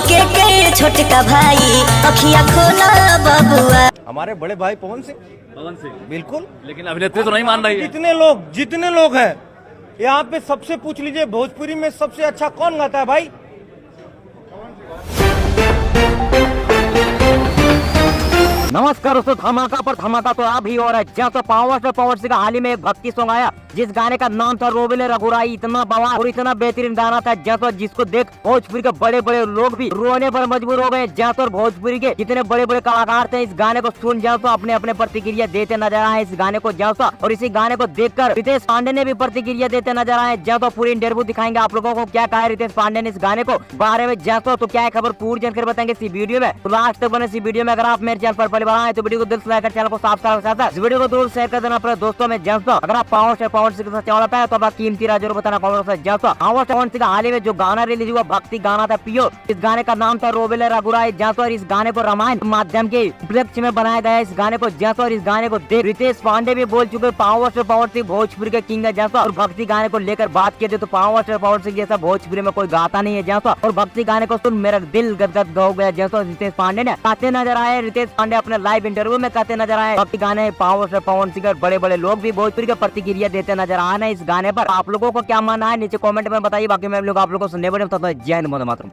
के छोटका भाई अखिया खोला बबुआ। हमारे बड़े भाई पवन सिंह बिल्कुल, लेकिन अभिनेत्री तो नहीं मान रही है। जितने लोग हैं यहाँ पे सबसे पूछ लीजिए भोजपुरी में सबसे अच्छा कौन गाता है भाई। नमस्कार दोस्तों, धमाका पर धमाका तो आप ही हो रहा है। जहाँ तो पावर सिंह का हाल ही में एक भक्ति सॉन्ग आया जिस गाने का नाम था रोबिले रघुराई। इतना बवाल और इतना बेहतरीन गाना था जहाँ तो जिसको देख भोजपुरी के बड़े बड़े लोग भी रोने पर मजबूर हो गए। जहाँ तो भोजपुरी के जितने बड़े बड़े कलाकार थे इस गाने को सुन जाओ तो अपने अपने प्रतिक्रिया देते नजर आए इस गाने को जाओ। और इसी गाने को देखकर रितेश पांडे ने भी प्रतिक्रिया देते नजर आए। जहाँ तो पूरी इंटरव्यू दिखाएंगे आप लोगों को क्या कहा रितेश पांडे ने इस गाने को बारे में। जाओ तो क्या है खबर पूरी जानकारी बताएंगे इसी वीडियो में, तो लास्ट तक बने इसी वीडियो में। अगर आप मेरे चैनल पर पहली बार आए तो वीडियो को दिल से लाइक कर चैनल को सब्सक्राइब करना, इस वीडियो को जरूर शेयर कर देना अपने दोस्तों में। जानता अगर आप पावर सिंह के साथ चैनल पे तो आप कीमती राय जरूर बताना कमेंट में। जानता पावर सिंह का हाल ही में जो गाना रिलीज हुआ भक्ति गाना था पियो, इस गाने का नाम था रोबिले रघुराई। जानता इस गाने को रामायण माध्यम के उपलक्ष्य में बनाया गया है इस गाने को। जानता इस गाने को देख रितेश पांडे भी बोल चुके पावर सिंह भोजपुरी के किंग है। जानता और भक्ति गाने को लेकर बात किए तो पावर सिंह जैसा भोजपुरी में कोई गाता नहीं है। जानता और भक्ति गाने को सुन मेरा दिल गदगद हो गया। जैसा रितेश पांडे ने कहते नजर आए, रितेश पांडे अपने लाइव इंटरव्यू में कहते नजर आए भक्ति गाने पवन सिंह बड़े बड़े लोग भी भोजपुरी के प्रतिक्रिया देते नजर आ रहे हैं इस गाने पर। आप लोगों को क्या मानना है नीचे कमेंट में बताइए। बाकी मैं लोग आप लोगों को सुनने बड़े जय हिंद वंदे मातरम।